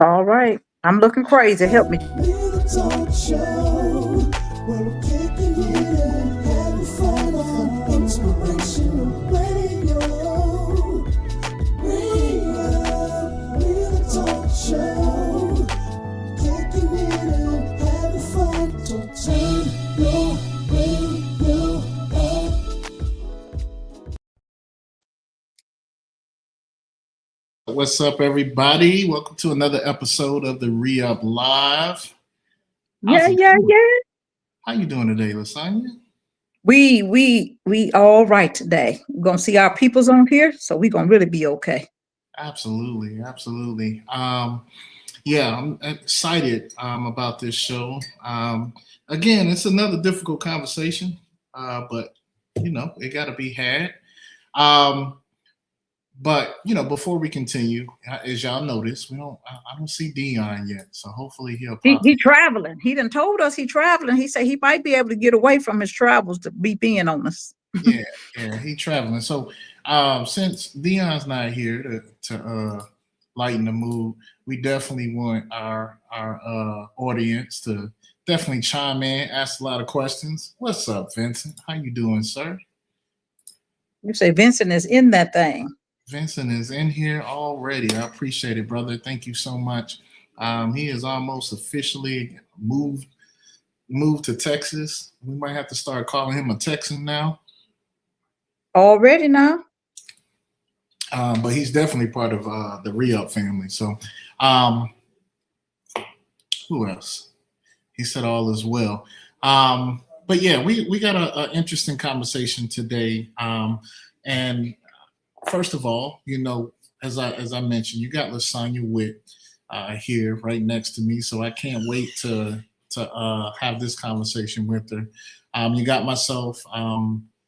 All right. I'm looking crazy. Help me. Talk show where we're kicking it and having fun on inspirational radio. Real talk show, kicking it and having fun. So turn your radio up. What's up, everybody? Welcome to another episode of TheReuPLive. Yeah, yeah, yeah. How you doing today, Lasagna? We all right today. We're gonna see our peoples on here, so we're gonna really be okay. Absolutely, absolutely. Yeah, I'm excited about this show. Again, it's another difficult conversation, but it got to be had. Um, But before we continue, as y'all notice, I don't see Dion yet, so hopefully he'll pop He in. traveling. He done told us he traveling. He said he might be able to get away from his travels to be being on us. Yeah, he traveling. So since Dion's not here to lighten the mood, we definitely want our audience to definitely chime in, ask a lot of questions. What's up, Vincent? How you doing, sir? You say Vincent is in that thing. Vincent is in here already. I appreciate it, brother. Thank you so much. He is almost officially moved to Texas. We might have to start calling him a Texan now. Already now? But he's definitely part of the Re-Up family. So um, who else? He said all is well. But yeah, we got an interesting conversation today. And first of all, as I mentioned, you got Lasagna Witt here right next to me, so I can't wait to have this conversation with her. You got myself.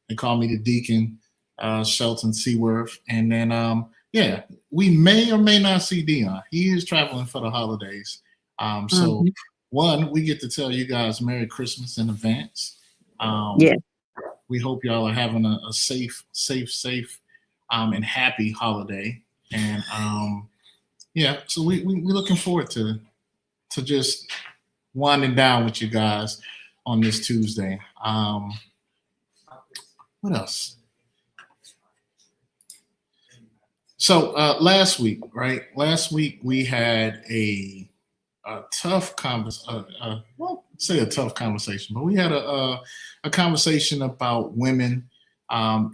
They call me the Deacon, Shelton Seaworth, and then yeah, we may or may not see Dion. He is traveling for the holidays. So one, we get to tell you guys Merry Christmas in advance. Yeah. We hope y'all are having a safe, and happy holiday. And yeah, so we looking forward to just winding down with you guys on this Tuesday. What else? So last week, right? Last week we had a tough conversation. Well, say a tough conversation, but we had a conversation about women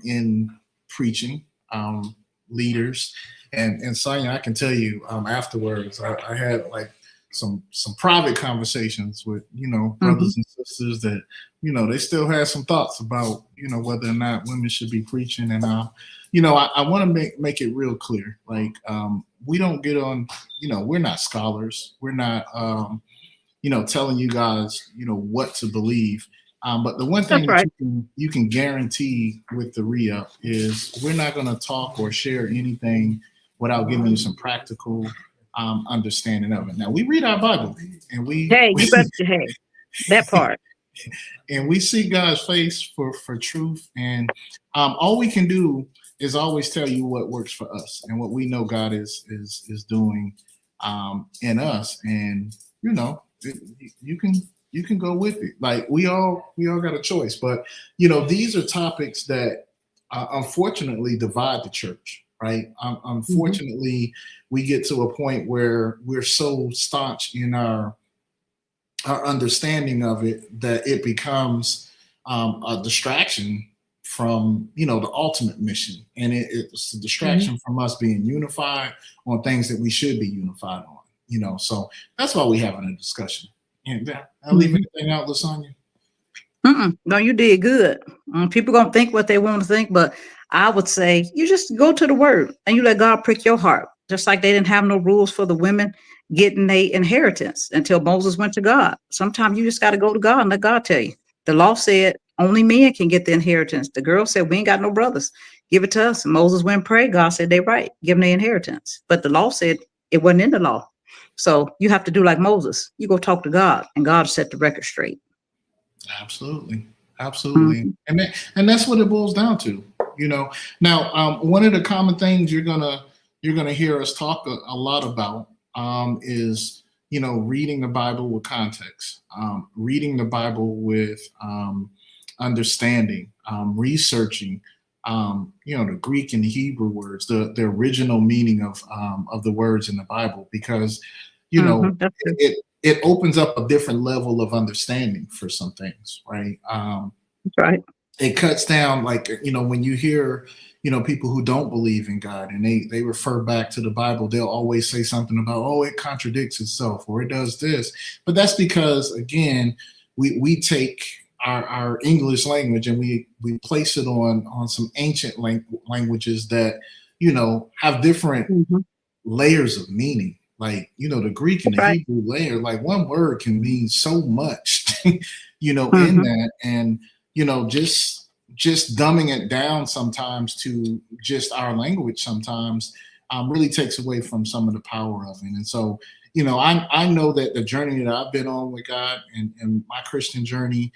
in preaching, leaders, and Sonia. I can tell you afterwards, I had like some private conversations with brothers and sisters that they still had some thoughts about whether or not women should be preaching. And I want to make it real clear, like we don't get on, we're not scholars, we're not telling you guys what to believe. But the one thing that you can guarantee with the Re-Up is we're not going to talk or share anything without giving you some practical understanding of it. Now we read our Bible and you better that part. And we see God's face for truth. And all we can do is always tell you what works for us and what we know God is doing in us. And you can go with it. Like we all got a choice. But these are topics that unfortunately divide the church. Right. Unfortunately, we get to a point where we're so staunch in our understanding of it that it becomes a distraction from the ultimate mission, and it's a distraction from us being unified on things that we should be unified on. So that's why we're having a discussion. And I'll leave anything out, Lasagna. No, you did good. People gonna think what they want to think, but I would say you just go to the word and you let God prick your heart. Just like they didn't have no rules for the women getting their inheritance until Moses went to God. Sometimes you just got to go to God and let God tell you. The law said only men can get the inheritance. The girl said we ain't got no brothers. Give it to us. And Moses went and prayed. God said they right. Give them their inheritance. But the law said it wasn't in the law. So you have to do like Moses. You go talk to God and God set the record straight. Absolutely. And that's what it boils down to. Now one of the common things you're gonna hear us talk a lot about is, reading the Bible with context, reading the Bible with understanding, researching, the Greek and the Hebrew words, the original meaning of the words in the Bible, because, That's true. it opens up a different level of understanding for some things, right? That's right. It cuts down, like, when you hear, people who don't believe in God and they refer back to the Bible, they'll always say something about, oh, it contradicts itself or it does this. But that's because, again, we take our English language and we place it on some ancient languages that, have different Mhm. layers of meaning. Like, the Greek and the That's right. Hebrew layer, like one word can mean so much, in Mhm. that. And, just dumbing it down sometimes to just our language sometimes really takes away from some of the power of it. And so, I know that the journey that I've been on with God and my Christian journey,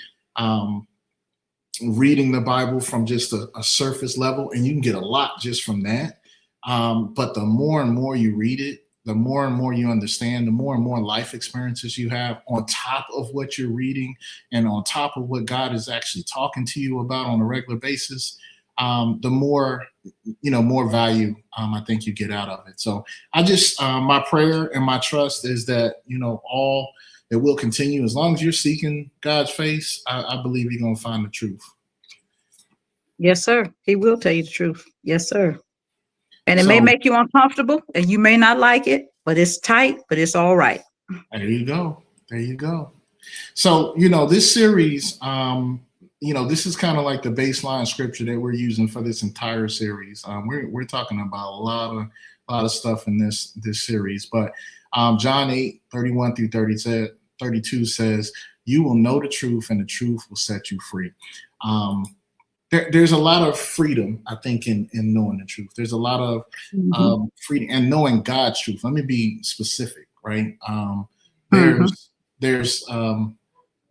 reading the Bible from just a surface level, and you can get a lot just from that. But the more and more you read it, the more and more you understand, the more and more life experiences you have on top of what you're reading and on top of what God is actually talking to you about on a regular basis, the more, more value I think you get out of it. So I just, my prayer and my trust is that, all that will continue as long as you're seeking God's face. I believe you're going to find the truth. Yes, sir. He will tell you the truth. Yes, sir. And it may So make you uncomfortable and you may not like it, but it's tight, but it's all right. there you go. There you go. So, this series, this is kind of like the baseline scripture that we're using for this entire series. We're talking about a lot of stuff in this series, but John 8:31 through 32 says, "You will know the truth, and the truth will set you free." There's a lot of freedom, I think, in knowing the truth. There's a lot of Mhm. freedom and knowing God's truth. Let me be specific, right? Mhm. There's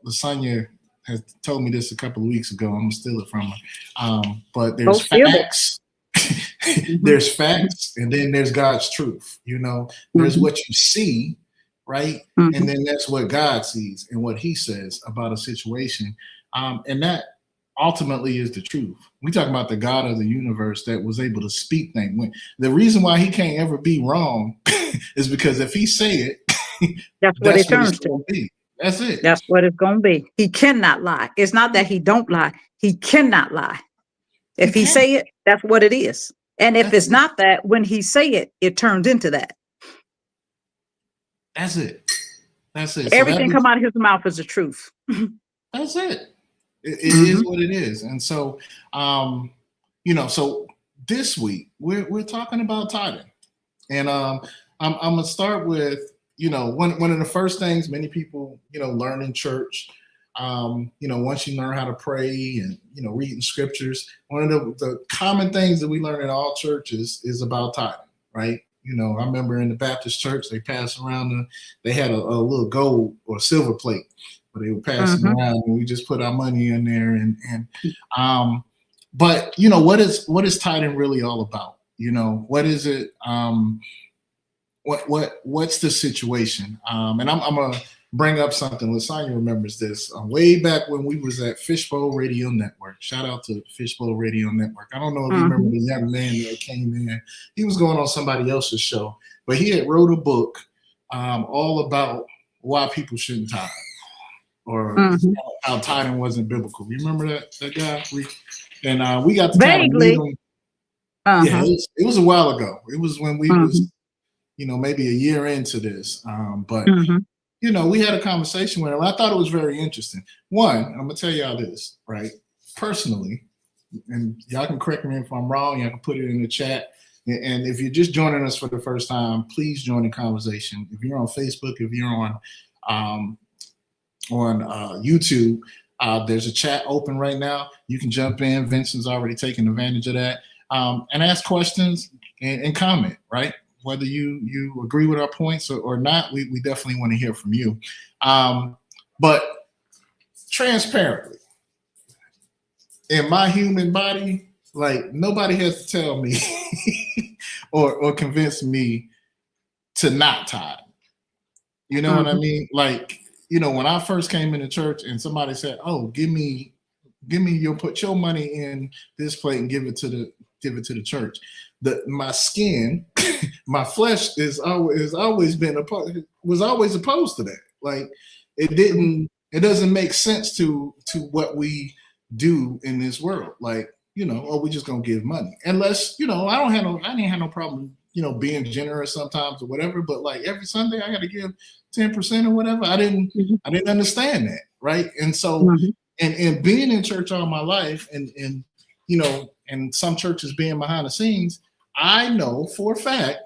Lasagna has told me this a couple of weeks ago. I'm gonna steal it from her. But Go there's steal it. facts, Mhm. there's Mhm. facts, and then there's God's truth. There's Mhm. what you see, right? And Mhm. then that's what God sees and what He says about a situation. And that ultimately is the truth. We talk about the God of the universe that was able to speak things. The reason why He can't ever be wrong is because if He say it, That's what it that's what it's turns going to. to be. That's it. That's what it's going to be. He cannot lie. It's not that he don't lie. He cannot lie. He If he can't. say it, that's what it is. And if That's it's it. not that, when he say it, it turns into that. That's it. That's it. So Everything come out of his mouth is the truth. that's it. It is Mhm. what it is. And so, so this week we're talking about tithing, and I'm gonna start with one of the first things many people learn in church. Once you learn how to pray and reading scriptures, one of the common things that we learn in all churches is about tithing, right? I remember in the Baptist church they passed around they had a little gold or silver plate, but they were passing Mhm. around, and we just put our money in there, um, but what is tithing really all about? What is it? What's the situation? And I'm gonna bring up something. Lasagna remembers this way back when we was at Fishbowl Radio Network. Shout out to Fishbowl Radio Network. I don't know if you remember Mhm. the young man that came in. He was going on somebody else's show, but he had wrote a book all about why people shouldn't tithe or Mhm. how tithing wasn't biblical. You remember that guy? We got to kind of meet Vaguely. him. Yeah, Uh-huh. it was a while ago. It was when we was Mhm. maybe a year into this. But Mhm. we had a conversation with him. I thought it was very interesting. One, I'm gonna tell y'all this, right? Personally, and y'all can correct me if I'm wrong. Y'all can put it in the chat. And if you're just joining us for the first time, please join the conversation. If you're on Facebook, if you're um, on YouTube, there's a chat open right now. You can jump in. Vincent's already taken advantage of that, and ask questions and comment, right? Whether you agree with our points or not, we definitely want to hear from you. But transparently, in my human body, like nobody has to tell me or convince me to not tithe. You know what I mean? Like, when I first came into church and somebody said, "Oh, give me put your money in this plate and give it to the church," my skin, my flesh was always opposed to that. Like, it doesn't make sense to what we do in this world. Like, we just gonna give money, unless I didn't have no problem being generous sometimes or whatever. But like every Sunday I got to give 10% or whatever. I didn't understand that, right? And so and being in church all my life, and some churches being behind the scenes, I know for a fact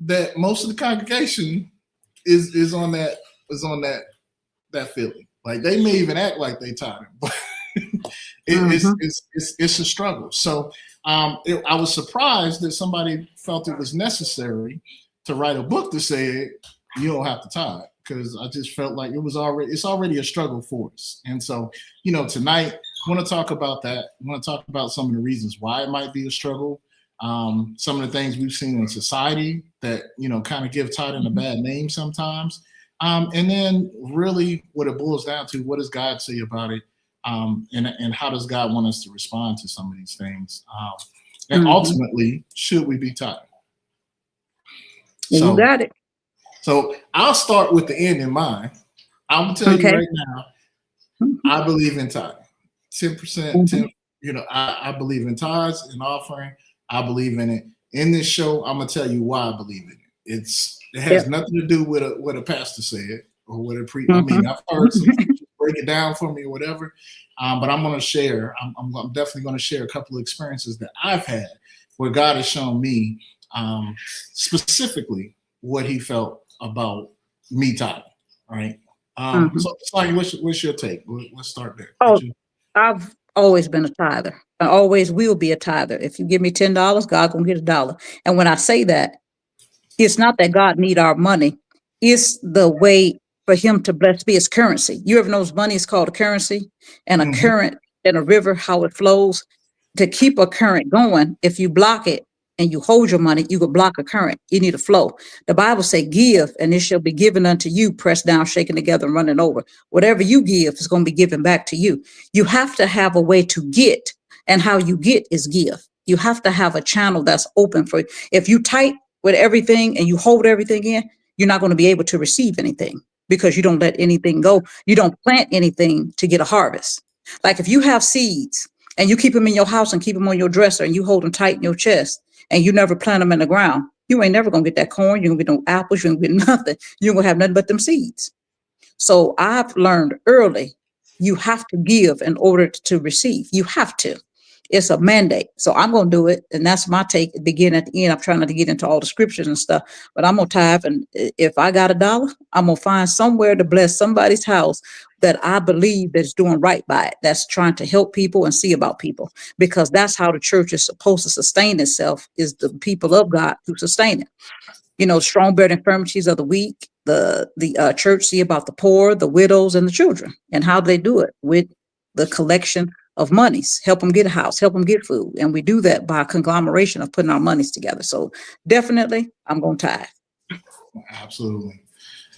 that most of the congregation is on that feeling. Like, they may even act like they tithing, but it's a struggle. So I was surprised that somebody felt it was necessary to write a book to say you don't have to tithe, because I just felt like it's already a struggle for us. And so, tonight I want to talk about that. I want to talk about some of the reasons why it might be a struggle. Some of the things we've seen in society that, kind of give tithing a bad name sometimes. And then really what it boils down to, what does God say about it? And how does God want us to respond to some of these things? And ultimately, should we be tithing? You got it. So I'll start with the end in mind. I'm gonna tell you right now, I believe in tithing. 10%, I believe in tithes and offering. I believe in it. In this show, I'm gonna tell you why I believe in it. It has nothing to do with what a pastor said or what a I mean, I've heard some preachers break it down for me or whatever. But I'm gonna share. I'm definitely gonna share a couple of experiences that I've had where God has shown me specifically what He felt about me tithing. All right. So, Sonia, what's your take? Let's start there. Oh, I've always been a tither. I always will be a tither. If you give me $10, God gonna get $1. And when I say that, it's not that God need our money. It's the way for Him to bless me. It's currency. You ever know money is called a currency, and a current in a river, how it flows. To keep a current going, if you block it and you hold your money, you could block a current. You need a flow. The Bible say, "Give, and it shall be given unto you, pressed down, shaken together, and running over." Whatever you give is going to be given back to you. You have to have a way to get, and how you get is give. You have to have a channel that's open for you. If you tight with everything and you hold everything in, you're not going to be able to receive anything, because you don't let anything go. You don't plant anything to get a harvest. Like if you have seeds and you keep them in your house and keep them on your dresser and you hold them tight in your chest and you never plant them in the ground, you ain't never going to get that corn. You ain't going to get no apples. You ain't going to get nothing. You ain't going to have nothing but them seeds. So I've learned early, you have to give in order to receive. You have to. It's a mandate. So I'm going to do it. And that's my take, begin at the end. I'm trying not to get into all the scriptures and stuff, but I'm going to tithe. And if I got $1, I'm going to find somewhere to bless somebody's house that I believe that's doing right by it, that's trying to help people and see about people, because that's how the church is supposed to sustain itself, is the people of God who sustain it. Strong bear the infirmities of the weak. The church see about the poor, the widows, and the children, and how they do it with the collection of monies, help them get a house, help them get food. And we do that by a conglomeration of putting our monies together. So definitely I'm going to tithe. Absolutely.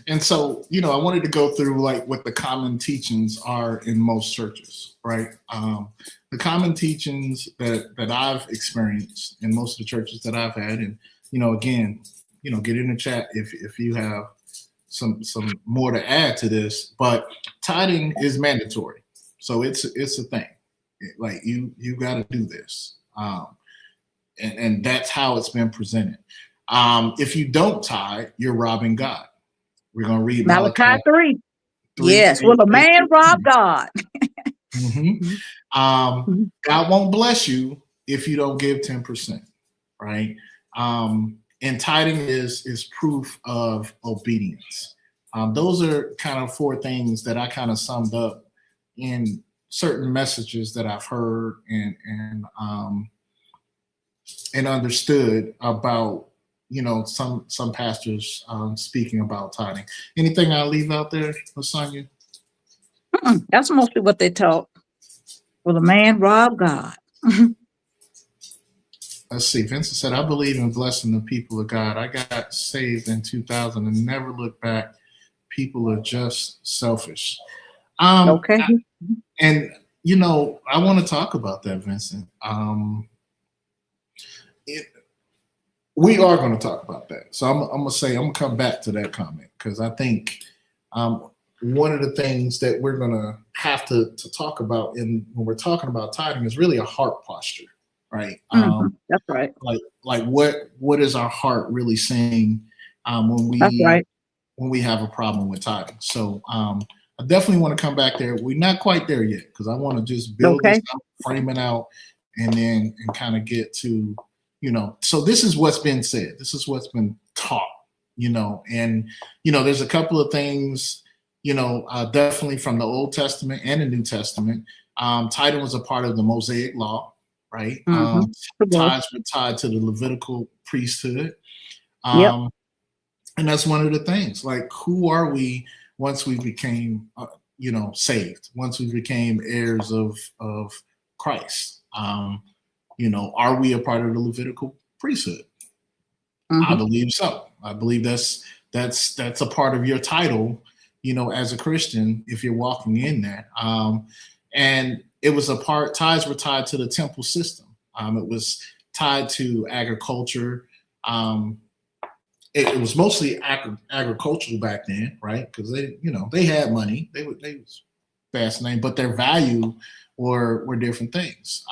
And so, I wanted to go through like what the common teachings are in most churches, right? The common teachings that I've experienced in most of the churches that I've had, and, again, get in the chat if you have some more to add to this, but tithing is mandatory. So it's a thing. Like you got to do this. And that's how it's been presented. If you don't tithe, you're robbing God. We're going to read Malachi 3. Yes. Will a man rob God? God won't bless you if you don't give 10%, right? And tithing is proof of obedience. Those are kind of 4 things that I kind of summed up in certain messages that I've heard and understood about, some pastors speaking about tithing. Anything I leave out there, Sonia? That's mostly what they taught. Will a man rob God? let's see. Vincent said, "I believe in blessing the people of God. I got saved in 2000 and never looked back. People are just selfish." Um, Okay. and I want to talk about that, Vincent. It, we are going to talk about that. So I'm going to say, I'm going to come back to that comment because I think one of the things that we're going to have to talk about when we're talking about tithing is really a heart posture, right? That's right. Like what is our heart really saying when That's we right. when we have a problem with tithing? So I definitely want to come back there. We're not quite there yet because I want to just build this Okay. out, frame it out, and then kind of get to so this is what's been said. This is what's been taught, and there's a couple of things, definitely from the Old Testament and the New Testament. Tithing was a part of the Mosaic law, right? It was. Tithes were tied to the Levitical priesthood. Yep. And that's one of the things. Like, who are we once we became, saved? Once we became heirs of Christ? Are we a part of the Levitical priesthood? I believe so. I believe that's a part of your title, as a Christian, if you're walking in that. And it was tithes were tied to the temple system. It was tied to agriculture. It was mostly agricultural back then, right? Because they had money. They was fascinating, but their value were different things.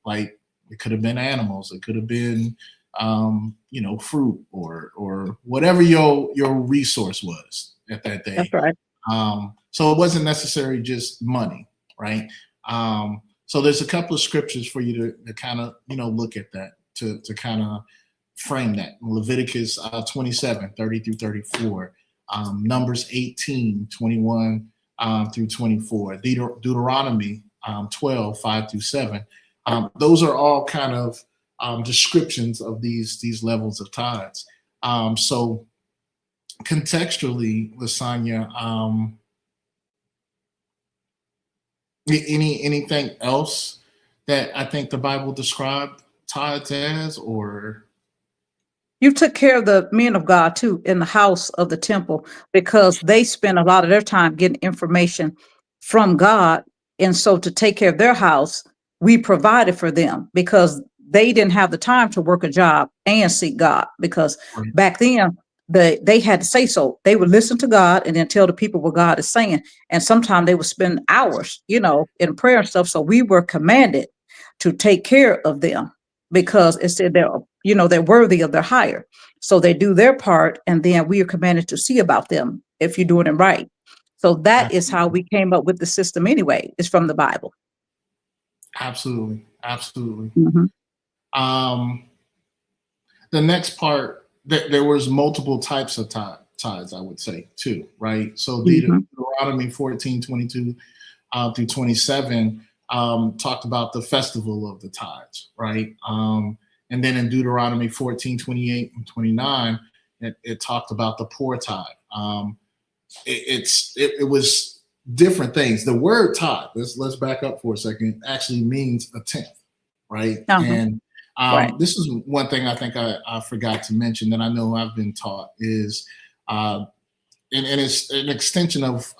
Like it could have been animals. It could have been fruit or whatever your resource was at that day. That's right. So it wasn't necessarily just money, right? So there's a couple of scriptures for you to kind of look at that to kind of frame that. Leviticus 27, 30 through 34, Numbers 18, 21 through 24, Deuteronomy 12, 5 through 7. Those are all kind of descriptions of these levels of tithes. So contextually, Lasagna, anything else that I think the Bible described tithes as, or? You took care of the men of God too in the house of the temple because they spent a lot of their time getting information from God. And so to take care of their house, we provided for them because they didn't have the time to work a job and seek God because Right. back then they had to say so. They would listen to God and then tell the people what God is saying. And sometimes they would spend hours, in prayer and stuff. So we were commanded to take care of them because it said they're worthy of their hire. So they do their part, and then we are commanded to see about them if you're doing it right. So that is how we came up with the system anyway. It's from the Bible. Absolutely. Mhm. The next part, there was multiple types of tithes, I would say, too, right? So Deuteronomy 14, 22 through 27 talked about the festival of the tithes, right? And then in Deuteronomy 14, 28 and 29, it talked about the poor tithe. It was different things. The word tithe, let's back up for a second, actually means a tenth, right? And Right. this is one thing I think I forgot to mention that I know I've been taught is, and it's an extension of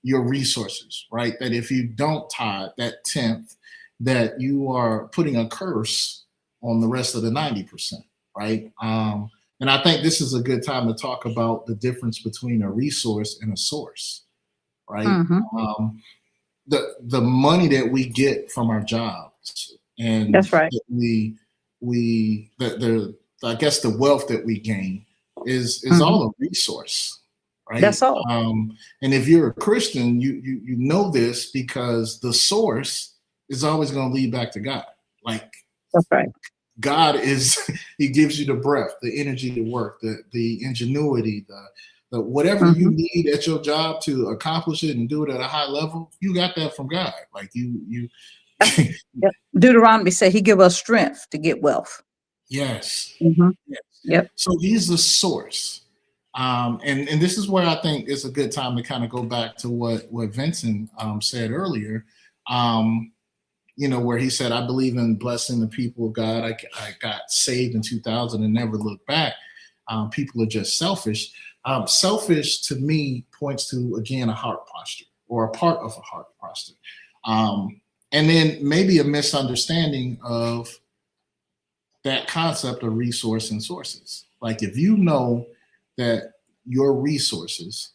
your resources, right? That if you don't tithe that tenth, that you are putting a curse on the rest of the 90%, right? And I think this is a good time to talk about the difference between a resource and a source, right? The money that we get from our jobs and That's right. I guess the wealth that we gain is all a resource, right? That's all. And if you're a Christian, you know this because the source is always going to lead back to God. Like, that's right. God he gives you the breath, the energy to work, the ingenuity, the whatever you need at your job to accomplish it and do it at a high level. You got that from God. Like you. Deuteronomy said he give us strength to get wealth. Yes. Yes. Yep. So he's the source. And this is where I think it's a good time to kind of go back to what Vincent said earlier. where he said, I believe in blessing the people of God. I got saved in 2000 and never looked back. People are just selfish. Selfish to me points to, again, a heart posture or a part of a heart posture. And then maybe a misunderstanding of that concept of resource and sources. Like if you know that your resources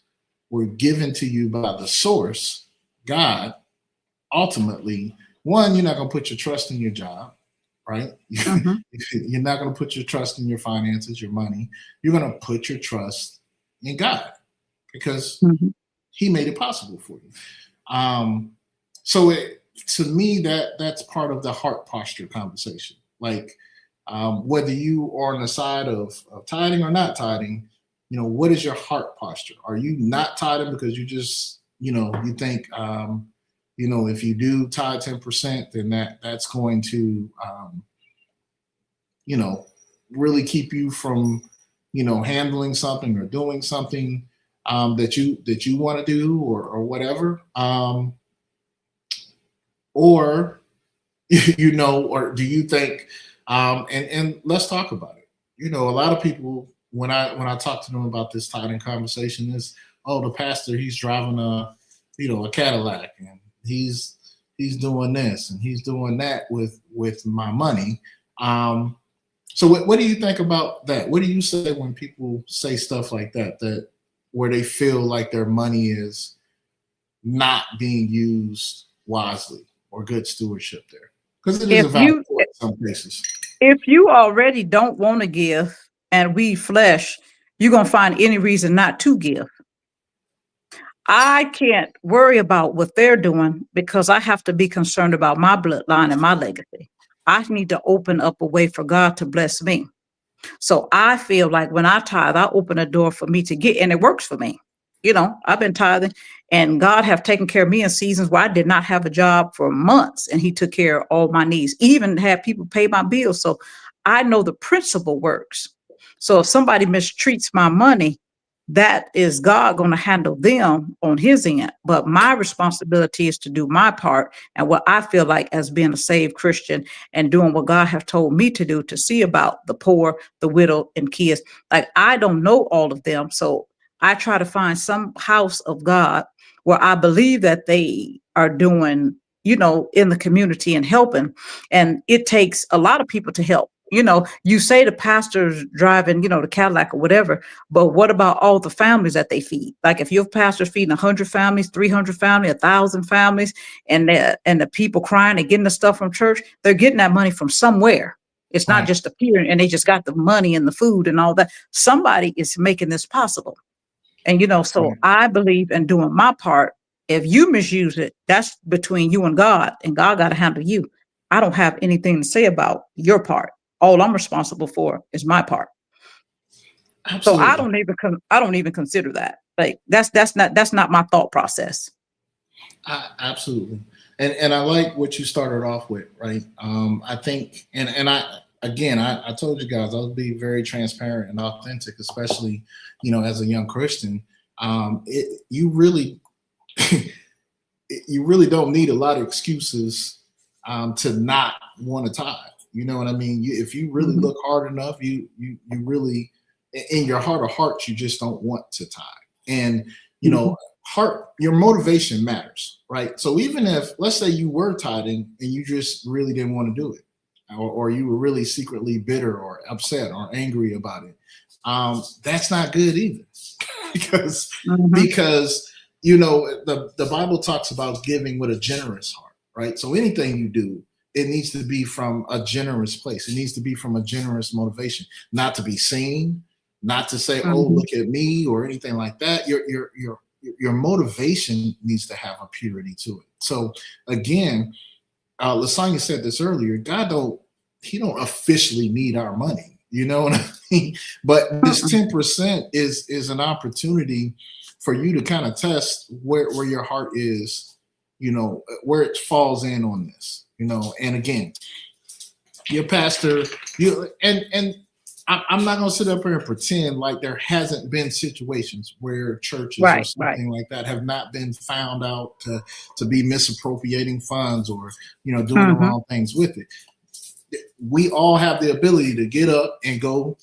were given to you by the source, God, ultimately, one, you're not going to put your trust in your job, right? Mm-hmm. You're not going to put your trust in your finances, your money. You're going to put your trust in God because Mm-hmm. he made it possible for you. So to me, that's part of the heart posture conversation. Like whether you are on the side of tithing or not tithing, what is your heart posture? Are you not tithing because you just, you think, if you do tithe 10%, then that's going to, really keep you from, handling something or doing something that you want to do or whatever. Or, or do you think, and let's talk about it. A lot of people, when I talk to them about this tithing conversation is, oh, the pastor, he's driving a Cadillac and he's doing this and he's doing that with my money. So what do you think about that? What do you say when people say stuff like that where they feel like their money is not being used wisely or good stewardship there? Because it is a valid point in some cases. If you already don't want to give and we flesh, you're going to find any reason not to give. I can't worry about what they're doing because I have to be concerned about my bloodline and my legacy. I need to open up a way for God to bless me. So I feel like when I tithe, I open a door for me to get, and it works for me. I've been tithing and God have taken care of me in seasons where I did not have a job for months, and he took care of all my needs, even had people pay my bills. So I know the principle works. So if somebody mistreats my money, that is God going to handle them on his end. But my responsibility is to do my part and what I feel like as being a saved Christian and doing what God have told me to do, to see about the poor, the widow, and kids. Like I don't know all of them. So I try to find some house of God where I believe that they are doing, in the community and helping. And it takes a lot of people to help. You say the pastor's driving, the Cadillac or whatever, but what about all the families that they feed? Like if your pastor's feeding 100 families, 300 families, 1,000 families, and the people crying and getting the stuff from church, they're getting that money from somewhere. It's not Right. just appearing and they just got the money and the food and all that. Somebody is making this possible. And, so Right. I believe in doing my part. If you misuse it, that's between you and God got to handle you. I don't have anything to say about your part. All I'm responsible for is my part. So I Absolutely. don't even consider that. Like that's not my thought process. Absolutely. And I like what you started off with, right? I think, and I told you guys I'll be very transparent and authentic, especially, as a young Christian. You really, you really don't need a lot of excuses to not want to tithe. You know what I mean? If you really Mhm. look hard enough, you really, in your heart of hearts, you just don't want to tithe. And Mhm. your motivation matters, right? So even if, let's say, you were tithing and you just really didn't want to do it, or you were really secretly bitter or upset or angry about it, that's not good either, because Mhm. because the Bible talks about giving with a generous heart, right? So anything you do, it needs to be from a generous place. It needs to be from a generous motivation, not to be seen, not to say, "Oh, Mhm. look at me," or anything like that. Your motivation needs to have a purity to it. So again, Lasagna said this earlier. God don't officially need our money. You know what I mean? But this Mm-mm. 10% is an opportunity for you to kind of test where your heart is, where it falls in on this, and again, your pastor, and I'm not going to sit up here and pretend like there hasn't been situations where churches or Right, right. something like that have not been found out to be misappropriating funds or, doing the Mm-hmm. wrong things with it. We all have the ability to get up and go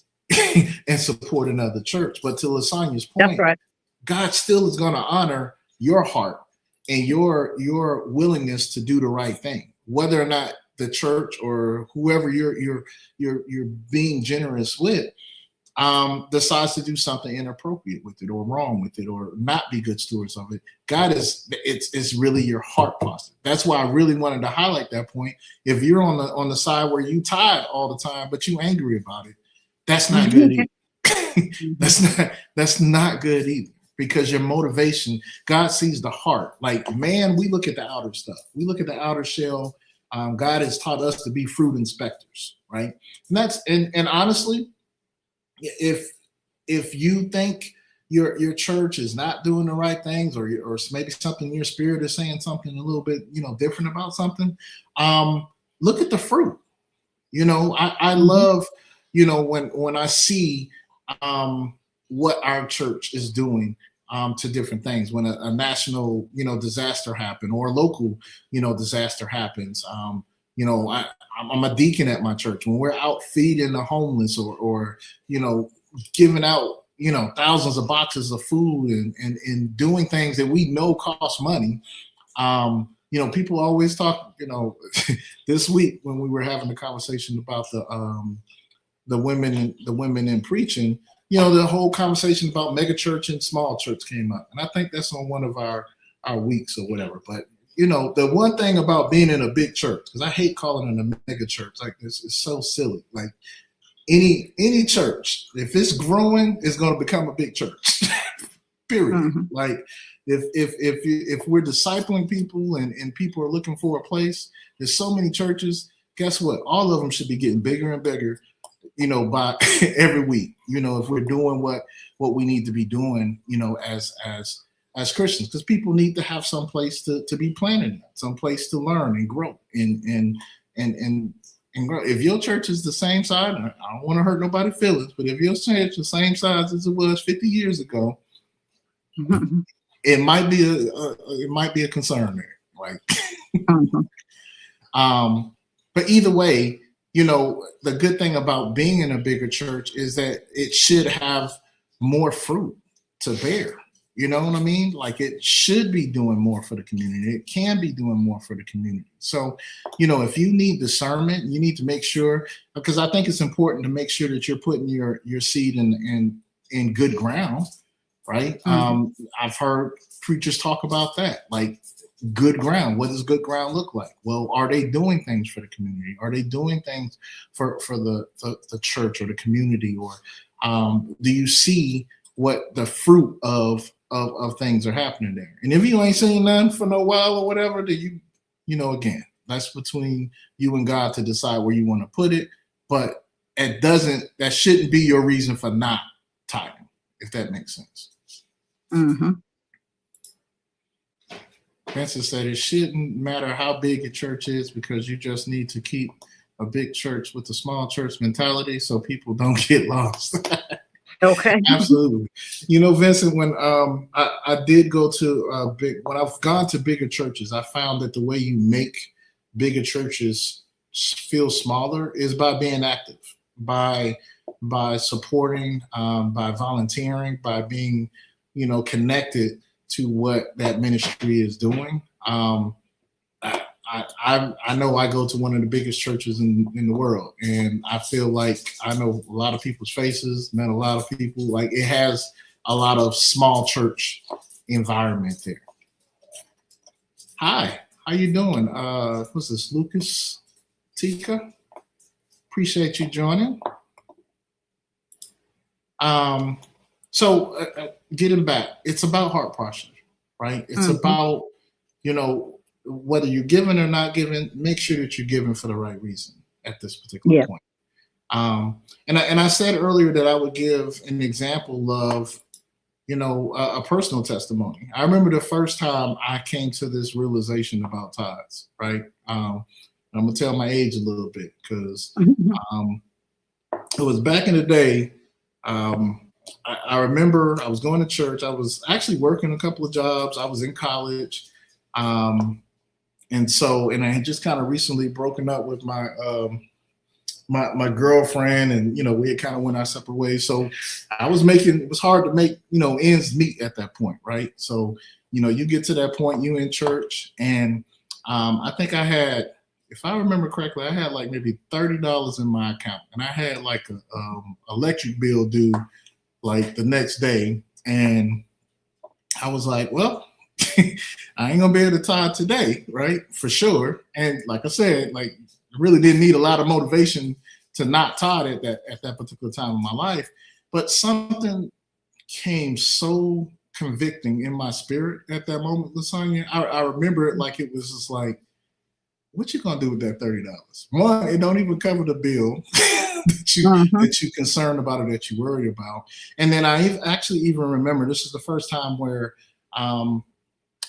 and support another church. But to Lasagna's That's point, right. God still is going to honor your heart and your willingness to do the right thing, whether or not the church or whoever you're being generous with decides to do something inappropriate with it or wrong with it or not be good stewards of it. God it's really your heart posture. That's why I really wanted to highlight that point. If you're on the side where you tithe all the time but you angry about it, that's not good either. that's not good either. Because your motivation, God sees the heart. Like, man, we look at the outer stuff. We look at the outer shell. God has taught us to be fruit inspectors, right? And honestly, if you think your church is not doing the right things, or maybe something in your spirit is saying something a little bit different about something, look at the fruit. I love when I see what our church is doing to different things. When a national disaster happens or a local disaster happens, I'm a deacon at my church. When we're out feeding the homeless or giving out thousands of boxes of food and doing things that we know cost money. People always talk. This week when we were having the conversation about the women in preaching, the whole conversation about mega church and small church came up, and I think that's on one of our weeks or whatever. But the one thing about being in a big church, because I hate calling it a mega church like this, is so silly. Like any church, if it's growing, it's going to become a big church. Period. Mm-hmm. Like if we're discipling people and people are looking for a place, there's so many churches. Guess what? All of them should be getting bigger and bigger, by every week. If we're doing what we need to be doing, as Christians, because people need to have some place to be planted, some place to learn and grow and grow. If your church is the same size, I don't want to hurt nobody's feelings, but if your church is the same size as it was 50 years ago, Mm-hmm. it might be a concern there. Like, Mm-hmm. But either way, the good thing about being in a bigger church is that it should have more fruit to bear. You know what I mean? Like, it should be doing more for the community. It can be doing more for the community. So, if you need discernment, you need to make sure, because I think it's important to make sure that you're putting your seed in good ground, right? Mm-hmm. I've heard preachers talk about that, like good ground. What does good ground look like? Well, are they doing things for the community? Are they doing things for the church or the community? Or do you see what the fruit of things are happening there? And if you ain't seen none for no while or whatever, then again, that's between you and God to decide where you want to put it. But that shouldn't be your reason for not tithing, if that makes sense. Mm-hmm. Francis said it shouldn't matter how big a church is, because you just need to keep a big church with a small church mentality so people don't get lost. Okay. Absolutely. Vincent, when I did go to when I've gone to bigger churches, I found that the way you make bigger churches feel smaller is by being active, by supporting, by volunteering, by being, connected to what that ministry is doing. I know I go to one of the biggest churches in the world, and I feel like I know a lot of people's faces, met a lot of people. Like, it has a lot of small church environment there. Hi, how you doing? What's this, Lucas Tika? Appreciate you joining. So getting back, it's about heart posture, right? It's about, whether you're giving or not giving, make sure that you're giving for the right reason at this particular point. And I said earlier that I would give an example of, a personal testimony. I remember the first time I came to this realization about tithes, right? I'm gonna tell my age a little bit, because It was back in the day. I remember I was going to church. I was actually working a couple of jobs. I was in college. Um, and I had just kind of recently broken up with my girlfriend, and we had kind of went our separate ways. So I was making it was hard to make ends meet at that point, right? So you get to that point, you in church, and I think I had, if I remember correctly, I had like maybe $30 in my account, and I had like a electric bill due like the next day, and I was like, well, I ain't gonna be able to tithe today, right? For sure. And like I said, like really didn't need a lot of motivation to not tithe at that particular time in my life. But something came so convicting in my spirit at that moment, Lasagna. I remember it like it was just like, what you gonna do with that $30? One, it don't even cover the bill that you concerned about or that you worry about. And then I actually even remember, this is the first time where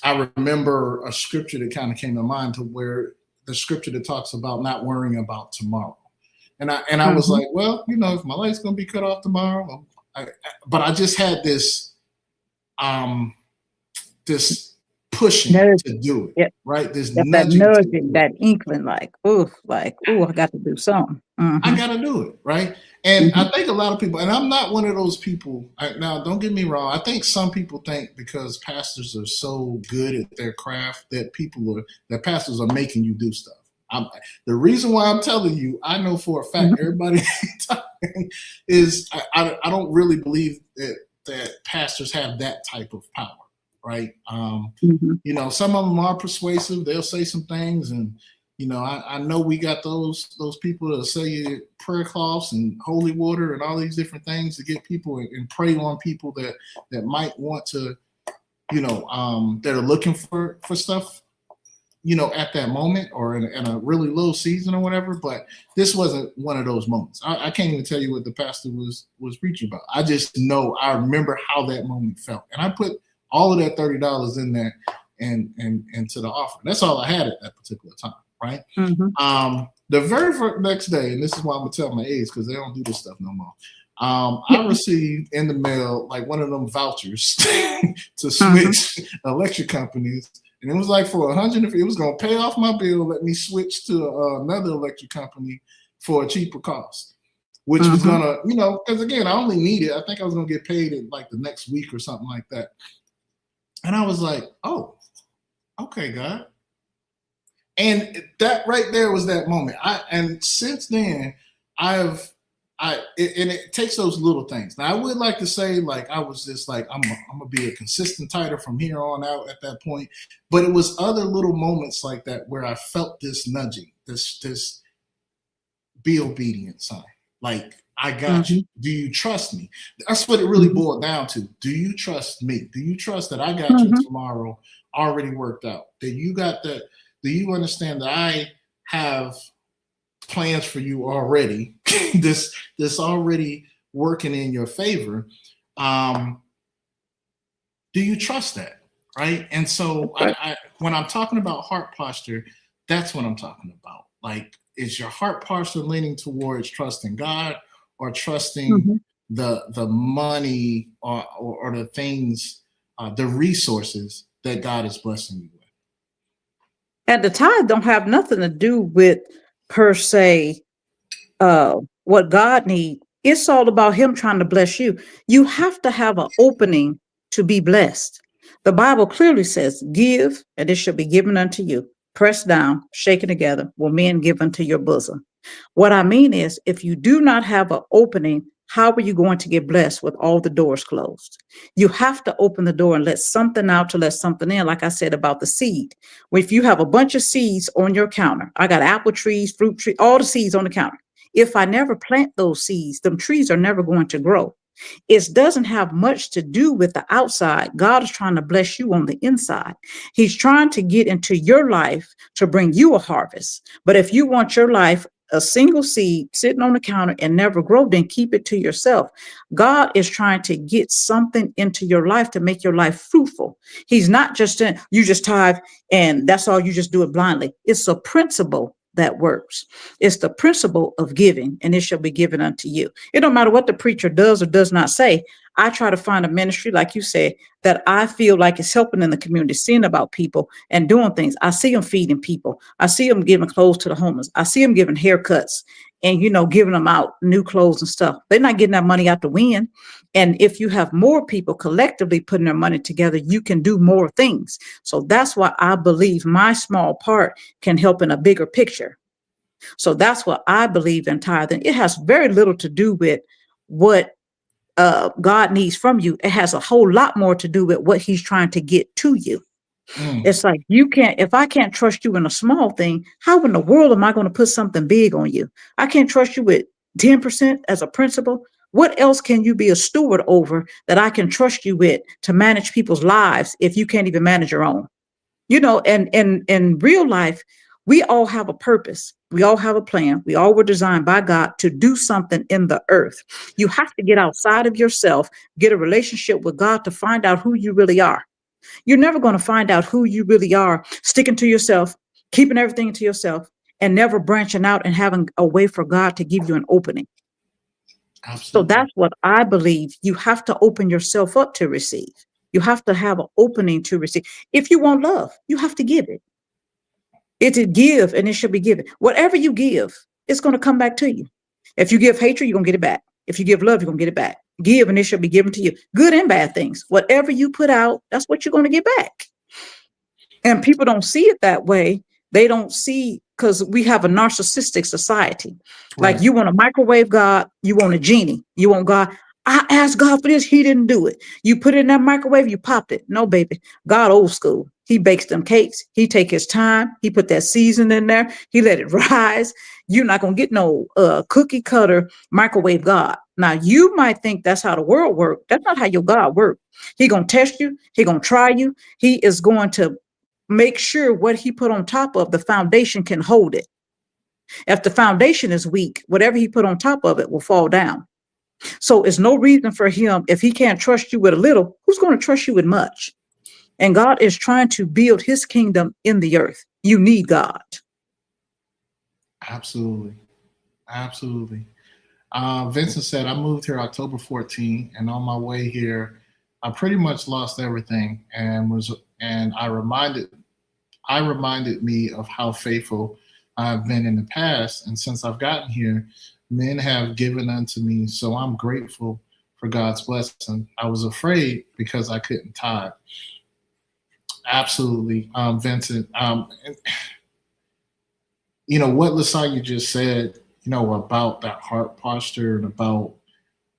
I remember a scripture that kind of came to mind, to where the scripture that talks about not worrying about tomorrow. And I was like, well, if my life's gonna be cut off tomorrow, but I just had this pushing to do it, right? This nudging, that inkling, like, I got to do something. I got to do it, right? And I think a lot of people, and I'm not one of those people. Now, don't get me wrong. I think some people think because pastors are so good at their craft that pastors are making you do stuff. The reason why I'm telling you, I know for a fact, everybody is I don't really believe that pastors have that type of power. Right. Some of them are persuasive. They'll say some things. And, I know we got those people that'll sell you prayer cloths and holy water and all these different things to get people and prey on people that might want to, that are looking for stuff, at that moment or in a really low season or whatever. But this wasn't one of those moments. I can't even tell you what the pastor was preaching about. I just know I remember how that moment felt. And I put all of that $30 in there and to the offering. That's all I had at that particular time, right? The very next day, and this is why I'm gonna tell my age because they don't do this stuff no more. I received in the mail like one of them vouchers to switch electric companies, and it was like for $100. It was gonna pay off my bill, let me switch to another electric company for a cheaper cost. Which was gonna, because again, I only needed. I think I was gonna get paid in like the next week or something like that. And I was like, oh, okay, God. And that right there was that moment. And since then, it takes those little things. Now, I would like to say, like, I was just like, I'm gonna be a consistent tither from here on out at that point. But it was other little moments like that where I felt this nudging, this be obedient sign. Like, I got you. Do you trust me? That's what it really boiled down to. Do you trust me? Do you trust that I got you tomorrow already worked out? That you got that? Do you understand that I have plans for you already? this already working in your favor. Do you trust that? Right? And so I when I'm talking about heart posture, that's what I'm talking about. Like, is your heart posture leaning towards trusting God or trusting the money or the things, the resources that God is blessing you with? And the tithe don't have nothing to do with per se what God needs. It's all about him trying to bless you. You have to have an opening to be blessed. The Bible clearly says, give, and it shall be given unto you. Pressed down, shaken together, will men give unto your bosom. What I mean is, if you do not have an opening, how are you going to get blessed with all the doors closed? You have to open the door and let something out to let something in. Like I said about the seed. If you have a bunch of seeds on your counter, I got apple trees, fruit trees, all the seeds on the counter. If I never plant those seeds, them trees are never going to grow. It doesn't have much to do with the outside. God is trying to bless you on the inside. He's trying to get into your life to bring you a harvest. But if you want your life a single seed sitting on the counter and never grow, then keep it to yourself. God is trying to get something into your life to make your life fruitful. He's not just you just tithe and that's all, you just do it blindly. It's a principle that works. It's the principle of giving, and it shall be given unto you. It don't matter what the preacher does or does not say. I try to find a ministry, like you said, that I feel like is helping in the community, seeing about people and doing things. I see them feeding people. I see them giving clothes to the homeless. I see them giving haircuts and, giving them out new clothes and stuff. They're not getting that money out the wind. And if you have more people collectively putting their money together, you can do more things. So that's why I believe my small part can help in a bigger picture. So that's what I believe in tithing. It has very little to do with what God needs from you. It has a whole lot more to do with what he's trying to get to you. It's like, if I can't trust you in a small thing, how in the world am I going to put something big on you? I can't trust you with 10% as a principal. What else can you be a steward over that I can trust you with to manage people's lives if you can't even manage your own? And in real life, we all have a purpose. We all have a plan. We all were designed by God to do something in the earth. You have to get outside of yourself, get a relationship with God to find out who you really are. You're never going to find out who you really are sticking to yourself, keeping everything to yourself, and never branching out and having a way for God to give you an opening. Absolutely. So that's what I believe. You have to open yourself up to receive. You have to have an opening to receive. If you want love, you have to give it. It's to give, and it should be given. Whatever you give, it's going to come back to you. If you give hatred, you're going to get it back. If you give love, you're going to get it back. Give, and it shall be given to you. Good and bad things. Whatever you put out, that's what you're going to get back. And people don't see it that way. They don't see, because we have a narcissistic society. Right. Like, you want a microwave God, you want a genie. You want God. I asked God for this, he didn't do it. You put it in that microwave, you popped it. No, baby. God old school. He bakes them cakes. He take his time. He put that seasoning in there. He let it rise. You're not going to get no cookie cutter microwave God. Now, you might think that's how the world works. That's not how your God works. He going to test you. He going to try you. He is going to make sure what he put on top of the foundation can hold it. If the foundation is weak, whatever he put on top of it will fall down. So it's no reason for him, if he can't trust you with a little, who's going to trust you with much? And God is trying to build his kingdom in the earth. You need God. Absolutely. Absolutely. Vincent said, I moved here October 14, and on my way here, I pretty much lost everything and I reminded me of how faithful I've been in the past. And since I've gotten here, men have given unto me, so I'm grateful for God's blessing. I was afraid because I couldn't tithe. Absolutely, Vincent. What Lasagna just said, about that heart posture and about,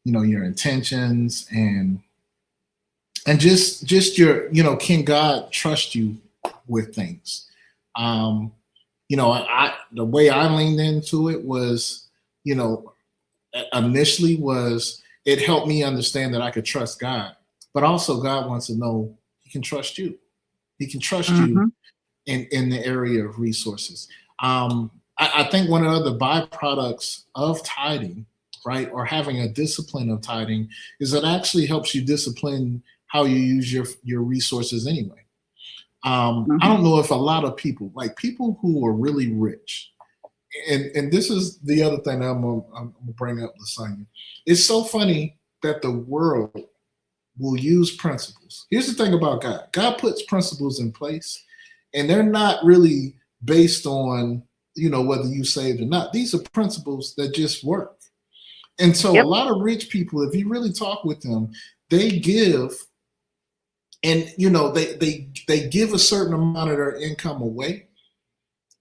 your intentions and just your, can God trust you with things? The way I leaned into it was, initially was it helped me understand that I could trust God, but also God wants to know he can trust you. He can trust you in the area of resources. I think one of the byproducts of tithing, right, or having a discipline of tithing, is it actually helps you discipline how you use your resources anyway. I don't know if a lot of people, like people who are really rich, and this is the other thing that I'm gonna bring up, Lasagna. It's so funny that the world will use principles. Here's the thing about God. God puts principles in place, and they're not really based on, whether you saved or not. These are principles that just work. And so a lot of rich people, if you really talk with them, they give, and they give a certain amount of their income away.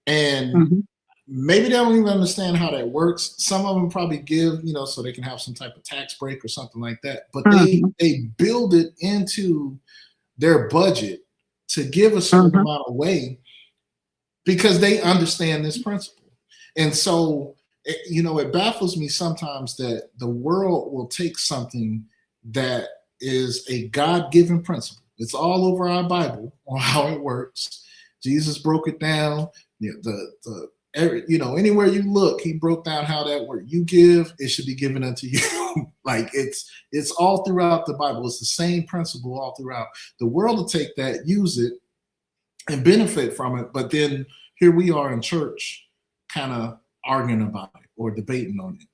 And maybe they don't even understand how that works. Some of them probably give, so they can have some type of tax break or something like that. But they build it into their budget to give a certain amount away because they understand this principle. And so, it baffles me sometimes that the world will take something that is a God-given principle. It's all over our Bible on how it works. Jesus broke it down. Anywhere you look, he broke down how that works. You give, it should be given unto you. Like it's all throughout the Bible. It's the same principle all throughout. The world will take that, use it, and benefit from it. But then here we are in church, kind of arguing about it or debating on it.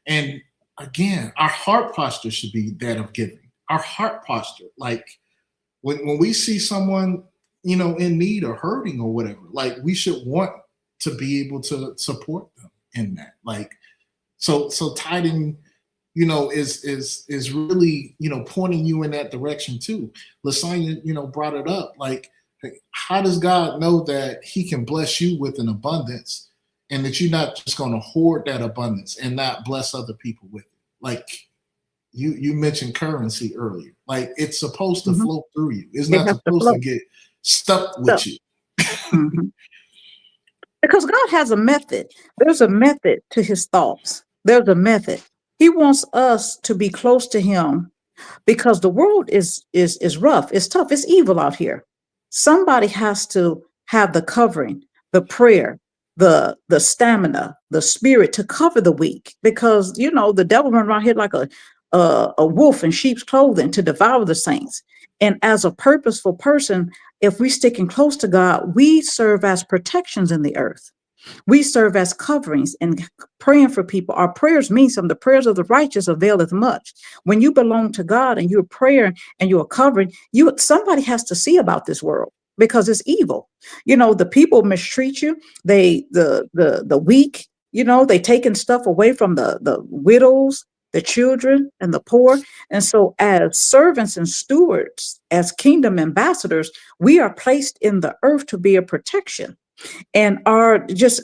And again, our heart posture should be that of giving. Our heart posture, like when we see someone, in need or hurting or whatever, like we should want to be able to support them in that. Like, so tithing, is really, pointing you in that direction too. Lasagna, brought it up. Like, how does God know that He can bless you with an abundance, and that you're not just going to hoard that abundance and not bless other people with it? Like you mentioned currency earlier. Like, it's supposed to flow through you. It's not supposed to get stuck with you. Mm-hmm. Because God has a method. There's a method to His thoughts. There's a method. He wants us to be close to Him, because the world is rough. It's tough. It's evil out here. Somebody has to have the covering, the prayer, the stamina, the spirit to cover the weak, because the devil run around here like a wolf in sheep's clothing to devour the saints. And as a purposeful person, if we sticking close to God, we serve as protections in the earth. We serve as coverings and praying for people. Our prayers mean something. The prayers of the righteous availeth much. When you belong to God and you're praying and you're covering, somebody has to see about this world, because it's evil. The people mistreat you. The weak, they taking stuff away from the widows, the children, and the poor. And so as servants and stewards, as kingdom ambassadors, we are placed in the earth to be a protection. And are just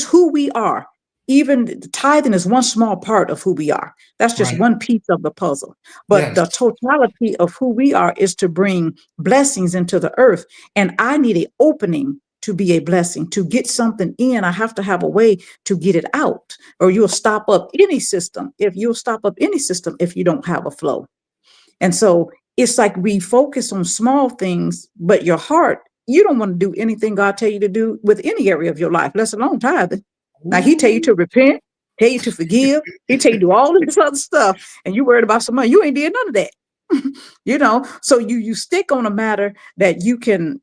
who we are. Even tithing is one small part of who we are. That's just Right. one piece of the puzzle. But the totality of who we are is to bring blessings into the earth. And I need an opening to be a blessing. To get something in, I have to have a way to get it out, or you'll stop up any system. If you don't have a flow. And so it's like we focus on small things, but your heart, you don't want to do anything God tell you to do with any area of your life, let alone tithing. Like, He tell you to repent, tell you to forgive, He tell you to do all of this other stuff, and you worried about some money. You ain't did none of that. So you stick on a matter that you can,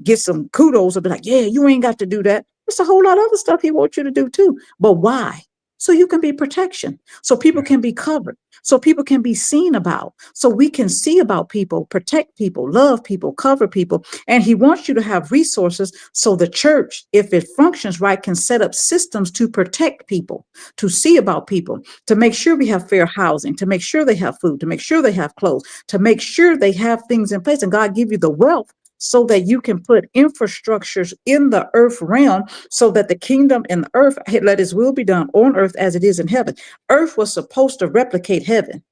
get some kudos and be like, yeah, you ain't got to do that. There's a whole lot of other stuff He wants you to do too. But why? So you can be protection, so people can be covered, so people can be seen about, so we can see about people, protect people, love people, cover people. And He wants you to have resources so the church, if it functions right, can set up systems to protect people, to see about people, to make sure we have fair housing, to make sure they have food, to make sure they have clothes, to make sure they have things in place. And God give you the wealth so that you can put infrastructures in the earth realm, so that the kingdom in the earth, let His will be done on earth as it is in heaven. Earth was supposed to replicate heaven,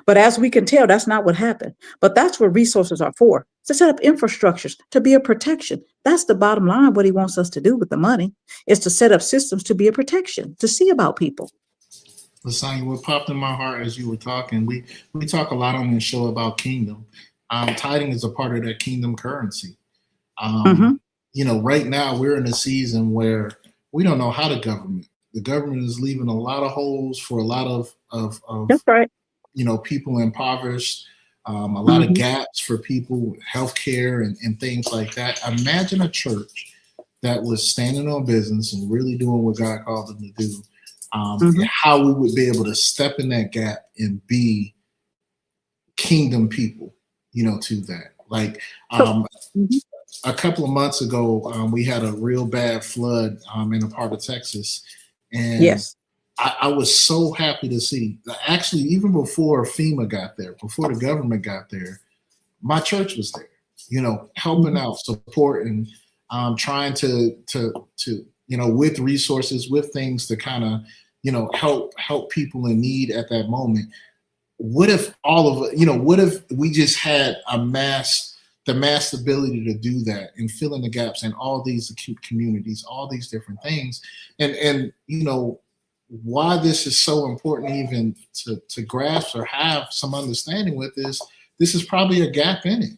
but as we can tell, that's not what happened. But that's what resources are for, to set up infrastructures, to be a protection. That's the bottom line. What He wants us to do with the money is to set up systems to be a protection, to see about people. Lasagna, what popped in my heart as you were talking, we talk a lot on this show about kingdom. Tithing is a part of that kingdom currency. Right now we're in a season where we don't know how the government is leaving a lot of holes for a lot of That's right. People impoverished, a lot of gaps for people, healthcare and things like that. Imagine a church that was standing on business and really doing what God called them to do. And how we would be able to step in that gap and be kingdom people, to that. Like, a couple of months ago, we had a real bad flood in a part of Texas. And yes, I was so happy to see, actually, even before FEMA got there, before the government got there, my church was there, helping out, supporting, trying to with resources, with things to kind of, help people in need at that moment. What if what if we just had the mass ability to do that and fill in the gaps in all these acute communities, all these different things. And why this is so important even to grasp or have some understanding with this is probably a gap in it,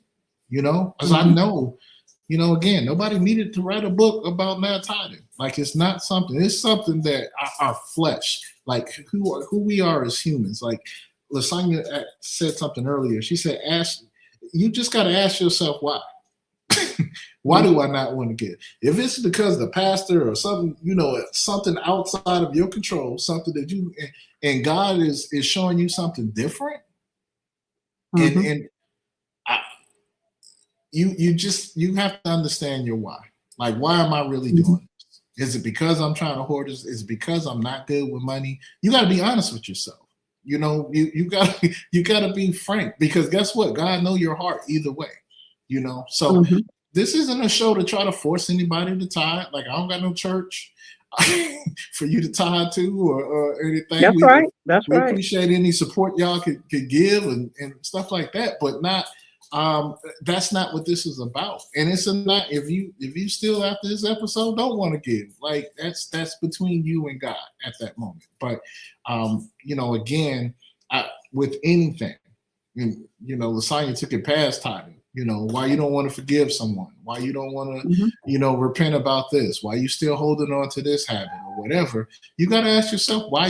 because I know, again, nobody needed to write a book about not tithing. Like, it's something that our flesh, like who we are as humans. Like Lasagna said something earlier. She said, you just got to ask yourself why. Why do I not want to give? If it's because the pastor or something, something outside of your control, something that and God is showing you something different, Mm-hmm. and I, you have to understand your why. Like, why am I really doing this? Is it because I'm trying to hoard this? Is it because I'm not good with money? You got to be honest with yourself. You gotta be frank, because guess what? God know your heart either way. So Mm-hmm. this isn't a show to try to force anybody to tithe. Like, I don't got no church for you to tithe to or anything. That's right. That's We right. appreciate any support y'all could give and stuff like that, but not that's not what this is about. And it's not, if you still after this episode don't want to give, like, that's between you and God at that moment. But again, with anything, Lasagna took it past tithing. Why you don't want to forgive someone, why you don't want to Mm-hmm. repent about this, why you still holding on to this habit or whatever. You got to ask yourself why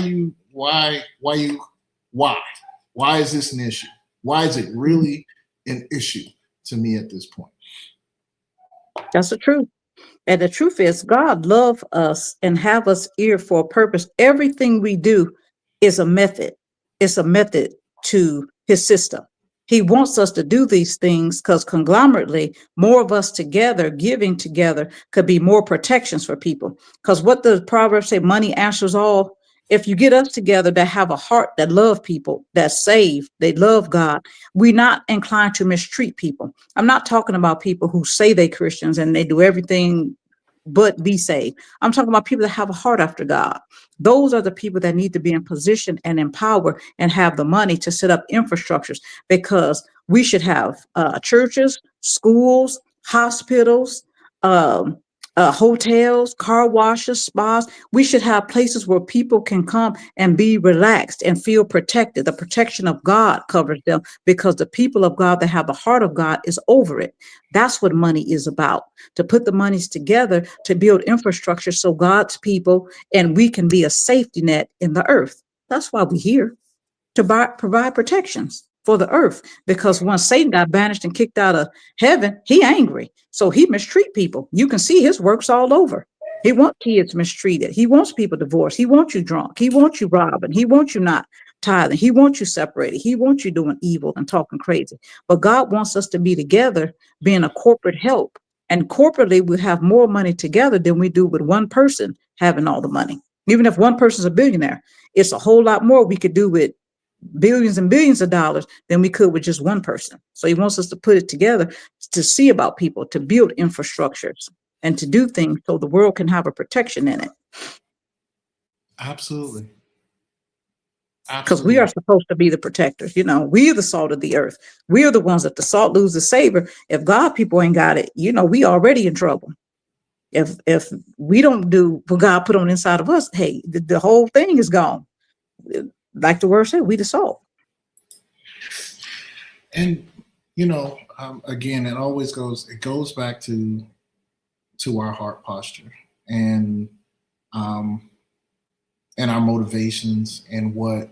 is this an issue? Why is it really an issue to me at this point? That's the truth. And the truth is, God loves us and have us here for a purpose. Everything we do is a method. It's a method to his system. He wants us to do these things because conglomerately, more of us together, giving together, could be more protections for people. Because what the Proverbs say, money answers all. If you get us together that have a heart that love people, that save, they love God, we're not inclined to mistreat people. I'm not talking about people who say they Christians and they do everything but be saved. I'm talking about people that have a heart after God. Those are the people that need to be in position and empowered and have the money to set up infrastructures, because we should have churches, schools, hospitals, um, hotels, car washes, spas. We should have places where people can come and be relaxed and feel protected. The protection of God covers them, because the people of God that have the heart of God is over it. That's what money is about, to put the monies together to build infrastructure so God's people and we can be a safety net in the earth. That's why we're here, to provide protections for the earth. Because once Satan got banished and kicked out of heaven, he angry. So he mistreat people. You can see his works all over. He wants kids mistreated. He wants people divorced. He wants you drunk. He wants you robbing. He wants you not tithing. He wants you separated. He wants you doing evil and talking crazy. But God wants us to be together, being a corporate help. And corporately, we have more money together than we do with one person having all the money. Even if one person's a billionaire, it's a whole lot more we could do with billions and billions of dollars than we could with just one person. So he wants us to put it together, to see about people, to build infrastructures and to do things so the world can have a protection in it. Absolutely. Because we are supposed to be the protectors. We are the salt of the earth. We are the ones that the salt loses savor. If God people ain't got it, we already in trouble. If we don't do what God put on inside of us, hey, the whole thing is gone. Like the word said, we the salt. And again, it goes back to our heart posture and our motivations and what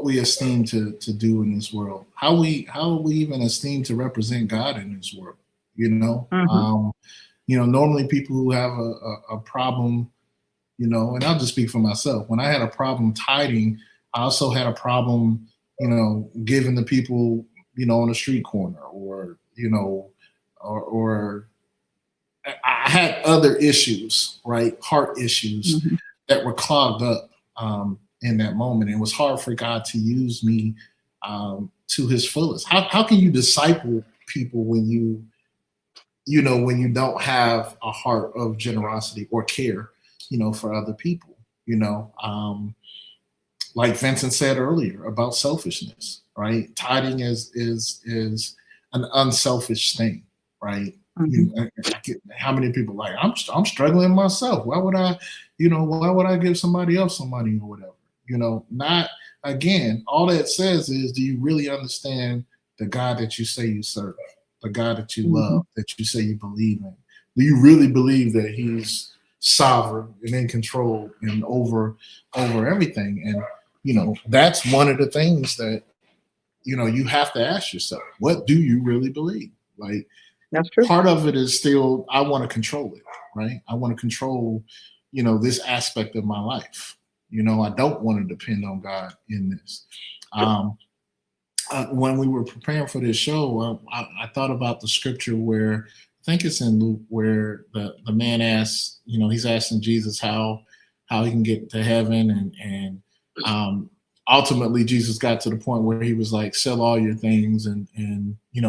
we esteem to do in this world, how we even esteem to represent God in this world. Normally people who have a problem, and I'll just speak for myself. When I had a problem tithing, I also had a problem, giving the people, on the street corner, or I had other issues, right? Heart issues that were clogged up in that moment. It was hard for God to use me to his fullest. How can you disciple people when you don't have a heart of generosity or care, for other people? Like Vincent said earlier about selfishness, right? Tithing is an unselfish thing, right? How many people like, I'm struggling myself. Why would I give somebody else some money or whatever? Not, again, all that says is, do you really understand the God that you say you serve, the God that you love, that you say you believe in? Do you really believe that he's sovereign and in control and over everything? And that's one of the things that you have to ask yourself. What do you really believe? Like, That's true. part of it is still I want to control it, right? I want to control, this aspect of my life. I don't want to depend on God in this. When we were preparing for this show, I thought about the scripture where I think it's in Luke, where the man asks, he's asking Jesus how he can get to heaven, and ultimately Jesus got to the point where he was like, sell all your things and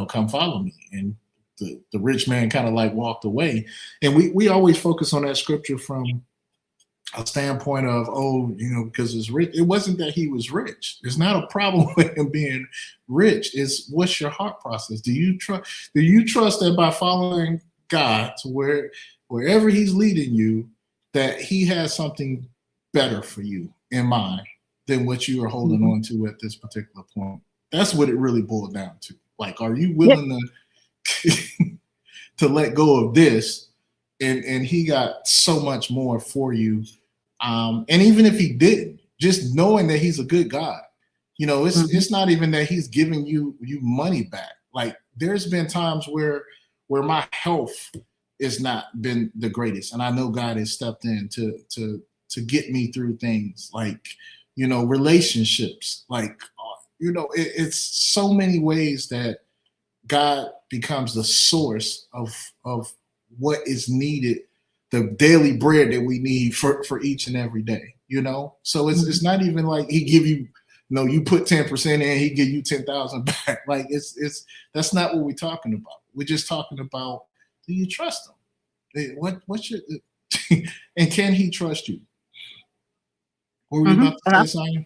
come follow me. And the rich man kind of like walked away. And we always focus on that scripture from a standpoint of, because it's rich. It wasn't that he was rich. It's not a problem with him being rich. It's what's your heart process? Do you trust that by following God to wherever he's leading you, that he has something better for you in mind than what you are holding on to at this particular point? That's what it really boiled down to. Like, are you willing to let go of this? And he got so much more for you. And even if he didn't, just knowing that he's a good God, it's not even that he's giving you money back. Like, there's been times where my health has not been the greatest, and I know God has stepped in to get me through things like, relationships, like, it's so many ways that God becomes the source of what is needed, the daily bread that we need for each and every day, So it's not even like he give you, you put 10% in, he give you 10,000 back. Like, that's not what we're talking about. We're just talking about, do you trust him? What's your and can he trust you? What were you about to say, Sonia?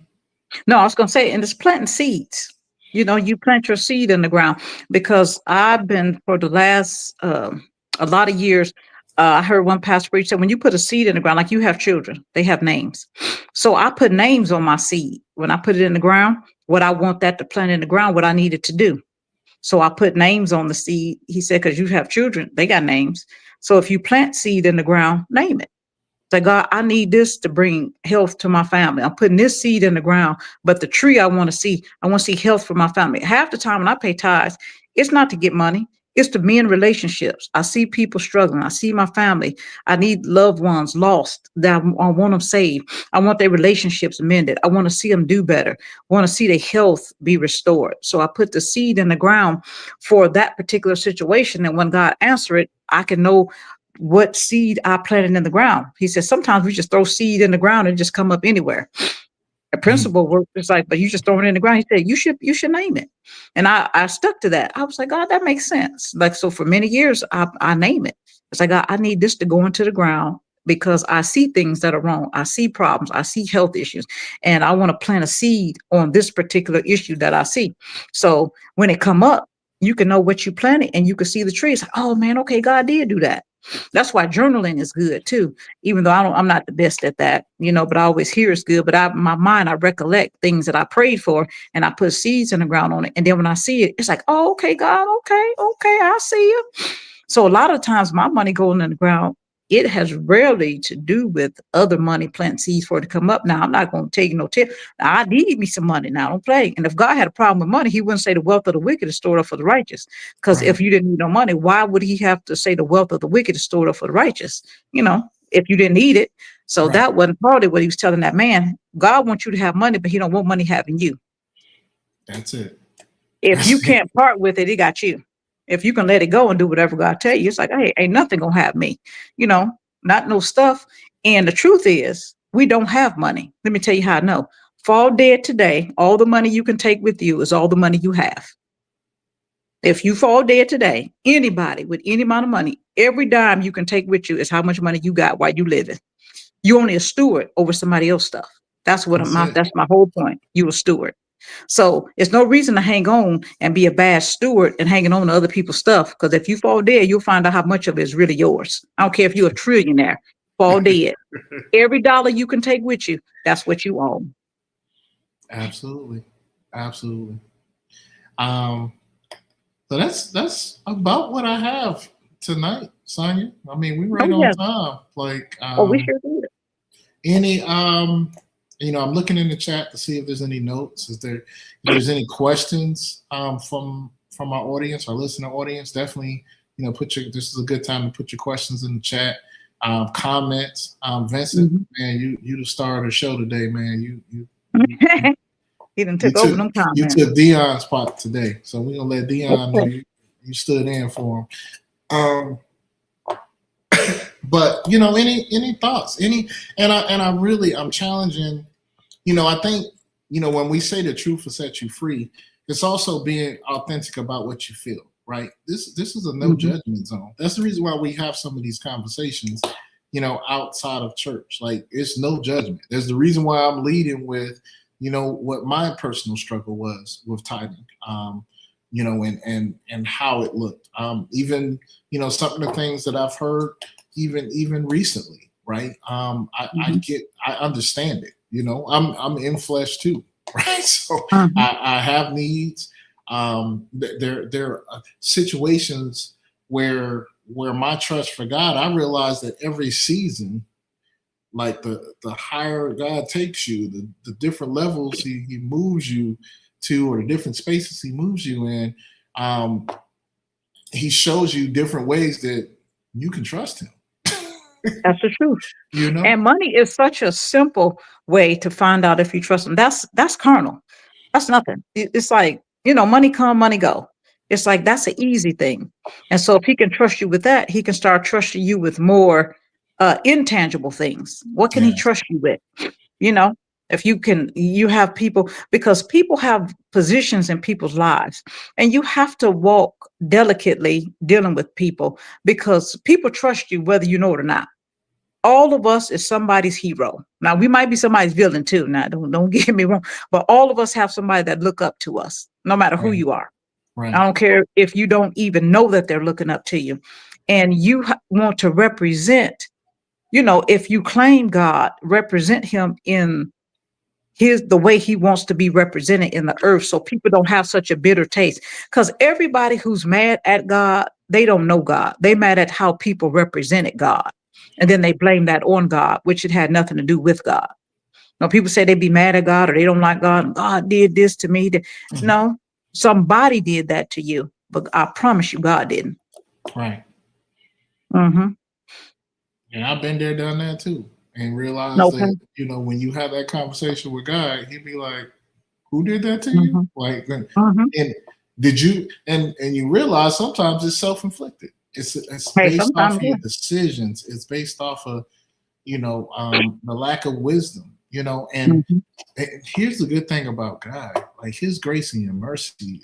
No, I was going to say, and it's planting seeds. You plant your seed in the ground, because I've been for the last a lot of years. I heard one pastor preach that when you put a seed in the ground, like you have children, they have names. So I put names on my seed when I put it in the ground, what I want that to plant in the ground, what I need it to do. So I put names on the seed. He said, because you have children, they got names. So if you plant seed in the ground, name it. Say, God, I need this to bring health to my family. I'm putting this seed in the ground, but the tree I want to see health for my family. Half the time when I pay tithes, it's not to get money. It's to mend relationships. I see people struggling. I see my family. I need loved ones lost that I want them saved. I want their relationships mended. I want to see them do better. I want to see their health be restored. So I put the seed in the ground for that particular situation. And when God answers it, I can know what seed I planted in the ground. He says, sometimes we just throw seed in the ground and just come up anywhere. A principle work is like, but you just throw it in the ground. He said, you should name it. And I stuck to that. I was like, God, that makes sense. Like, so for many years, I name it. It's like, God, I need this to go into the ground because I see things that are wrong. I see problems. I see health issues. And I want to plant a seed on this particular issue that I see. So when it come up, you can know what you planted and you can see the trees. Like, oh man, okay, God did do that. That's why journaling is good too, even though I'm not the best at that, but I always hear it's good. But my mind, I recollect things that I prayed for and I put seeds in the ground on it. And then when I see it, it's like, oh, okay, God, okay, I see you. So a lot of times my money going in the ground, it has rarely to do with other money planting seeds for it to come up. Now, I'm not going to take no tip. I need me some money now. Don't play. And if God had a problem with money, he wouldn't say the wealth of the wicked is stored up for the righteous. Because if you didn't need no money, why would he have to say the wealth of the wicked is stored up for the righteous? If you didn't need it. So that wasn't probably what he was telling that man. God wants you to have money, but he don't want money having you. That's it. If you can't part with it, he got you. If you can let it go and do whatever God tell you, it's like, hey, ain't nothing gonna have me, not no stuff. And the truth is, we don't have money. Let me tell you how I know. Fall dead today, all the money you can take with you is all the money you have. If you fall dead today, anybody with any amount of money, every dime you can take with you is how much money you got while you living. You only a steward over somebody else's stuff. That's my whole point. You a steward. So it's no reason to hang on and be a bad steward and hanging on to other people's stuff. Because if you fall dead, you'll find out how much of it is really yours. I don't care if you're a trillionaire, fall dead. Every dollar you can take with you, that's what you own. Absolutely. So that's about what I have tonight, Sonia. I mean, we're right on time. Like, we sure did. Any I'm looking in the chat to see if there's any notes. If there's any questions from our audience, our listener audience, definitely this is a good time to put your questions in the chat, comments. Vincent, man, you the star of the show today, man. He done You took over took them you comments. took Dion's spot today, so we're gonna let Dion know you stood in for him. But any thoughts? I'm challenging. I think when we say the truth will set you free, it's also being authentic about what you feel. Right? This is a no judgment zone. That's the reason why we have some of these conversations, outside of church. Like, it's no judgment. There's the reason why I'm leading with, what my personal struggle was with tithing. And how it looked. Even some of the things that I've heard, even recently, right? I understand it. I'm in flesh too, right? So I have needs. There are situations where my trust for God, I realize that every season, like the higher God takes you, the different levels he moves you to, or the different spaces he moves you in, he shows you different ways that you can trust him. That's the truth. And money is such a simple way to find out if you trust him. That's carnal. That's nothing. It's like, money come, money go. It's like, that's an easy thing. And so if he can trust you with that, he can start trusting you with more intangible things. What can he trust you with? If you have people, because people have positions in people's lives, and you have to walk delicately dealing with people, because people trust you whether you know it or not. All of us is somebody's hero. Now, we might be somebody's villain too. Now, don't get me wrong, but all of us have somebody that look up to us, no matter who you are. Right. I don't care if you don't even know that they're looking up to you, and you want to represent. If you claim God, represent him in the way he wants to be represented in the earth, so people don't have such a bitter taste. Because everybody who's mad at God, they don't know God. They mad at how people represented God. And then they blame that on God, which it had nothing to do with God. People say they be mad at God, or they don't like God, and God did this to me. No, somebody did that to you, but I promise you, God didn't. Right. Mm-hmm. And I've been there, done that too, and realized that, when you have that conversation with God, he'd be like, who did that to you? Like, and did you, and you realize sometimes it's self-inflicted. It's based off of your decisions. It's based off of, the lack of wisdom, and here's the good thing about God, like, his grace and your mercy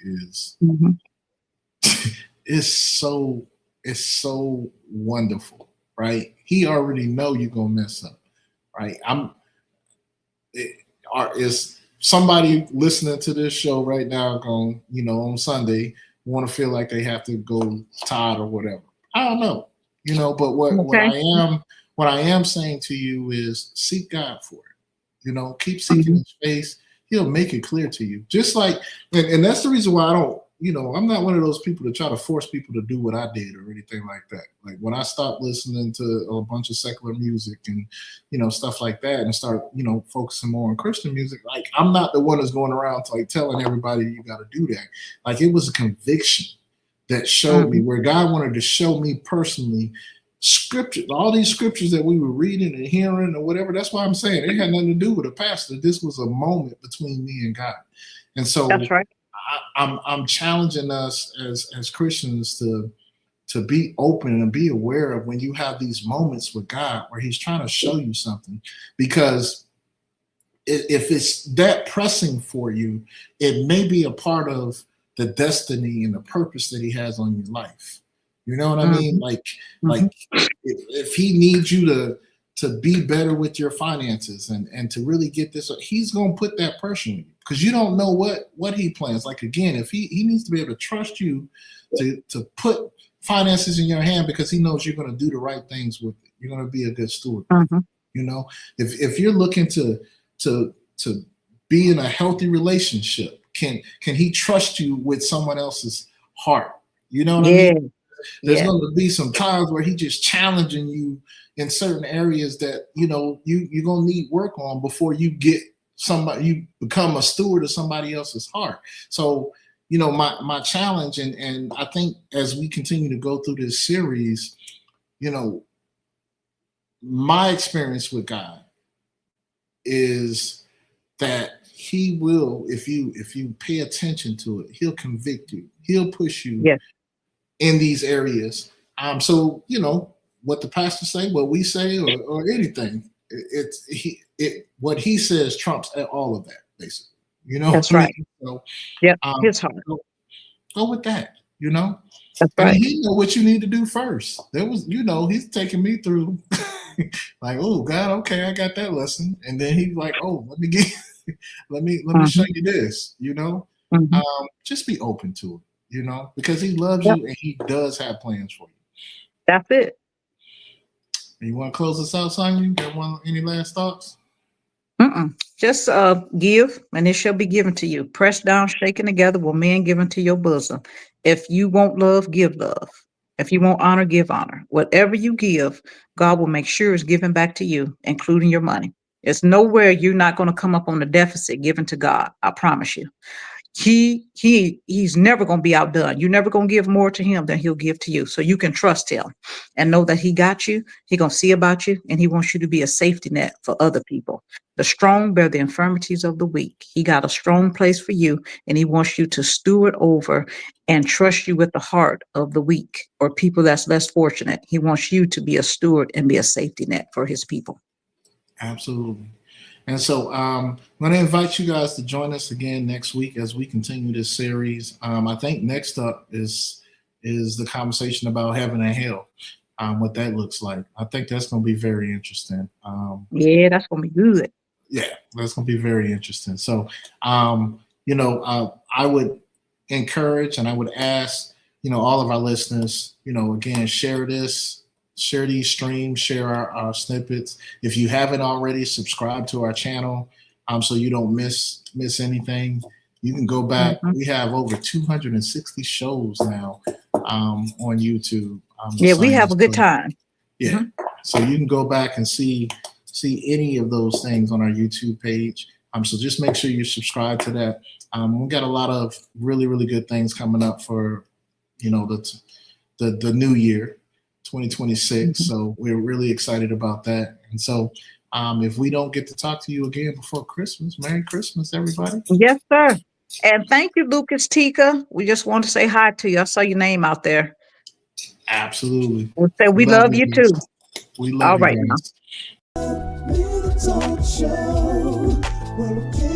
is so wonderful, right? He already know you're gonna mess up, right? Is somebody listening to this show right now going, on Sunday, want to feel like they have to go tithe or whatever? I don't know, but what I am saying to you is seek God for it. Keep seeking his face. He'll make it clear to you. Just like, and that's the reason why I don't, I'm not one of those people that try to force people to do what I did or anything like that. Like, when I stopped listening to a bunch of secular music and, stuff like that, and start, focusing more on Christian music, like, I'm not the one that's going around like telling everybody you got to do that. Like, it was a conviction that showed me, where God wanted to show me personally scripture, all these scriptures that we were reading and hearing or whatever. That's why I'm saying it had nothing to do with a pastor. This was a moment between me and God. And so that's right. I'm challenging us as Christians to be open and be aware of when you have these moments with God where he's trying to show you something, because if it's that pressing for you, it may be a part of the destiny and the purpose that he has on your life. You know what I mean? Like if he needs you to be better with your finances and to really get this, he's going to put that pressure on you, because you don't know what he plans. Like, again, if he needs to be able to trust you to put finances in your hand, because he knows you're going to do the right things with it. You're going to be a good steward. If you're looking to be in a healthy relationship, can he trust you with someone else's heart? You know what I mean? There's going to be some times where he's just challenging you in certain areas that, you're going to need work on before you become a steward of somebody else's heart. So, my challenge, and I think as we continue to go through this series, my experience with God is that he will, if you pay attention to it, he'll convict you. He'll push you Yes. in these areas. So what the pastor say, what we say, or anything, what he says trumps all of that, basically. That's what I right. mean? So, Yep. His heart. go with that. That's And right. he know what you need to do first. There was, he's taking me through like, oh God, okay, I got that lesson. And then he's like, oh, let me show you this, Mhm. just be open to it, because he loves Yep. you and he does have plans for you. That's it. And you want to close this out, Sonya? Got any last thoughts? Just give, and it shall be given to you. Pressed down, shaken together, will men given to your bosom. If you want love, give love. If you want honor, give honor. Whatever you give, God will make sure it's given back to you, including your money. It's nowhere you're not going to come up on the deficit given to God. I promise you. He's never going to be outdone. You're never going to give more to him than he'll give to you. So you can trust him and know that he got you. He going to see about you, and he wants you to be a safety net for other people. The strong bear the infirmities of the weak. He got a strong place for you, and he wants you to steward over and trust you with the heart of the weak or people that's less fortunate. He wants you to be a steward and be a safety net for his people. Absolutely. And so I'm going to invite you guys to join us again next week as we continue this series. I think next up is the conversation about heaven and hell, what that looks like. I think that's going to be very interesting. Yeah, that's going to be good. Yeah, that's going to be very interesting. So, I would encourage and I would ask, all of our listeners, again, share these streams, share our snippets. If you haven't already, subscribe to our channel so you don't miss anything. You can go back. Mhm. We have over 260 shows now on YouTube. Yeah, we have a good time. Yeah. So you can go back and see any of those things on our YouTube page. So just make sure you subscribe to that. We got a lot of really, really good things coming up for, the new year, 2026. So we're really excited about that. And so if we don't get to talk to you again before Christmas, Merry Christmas, everybody. Yes, sir. And thank you, Lucas Tika. We just want to say hi to you. I saw your name out there. Absolutely. We'll say we love you guys. too. We love All you right guys. now. Little talk show. Well, okay.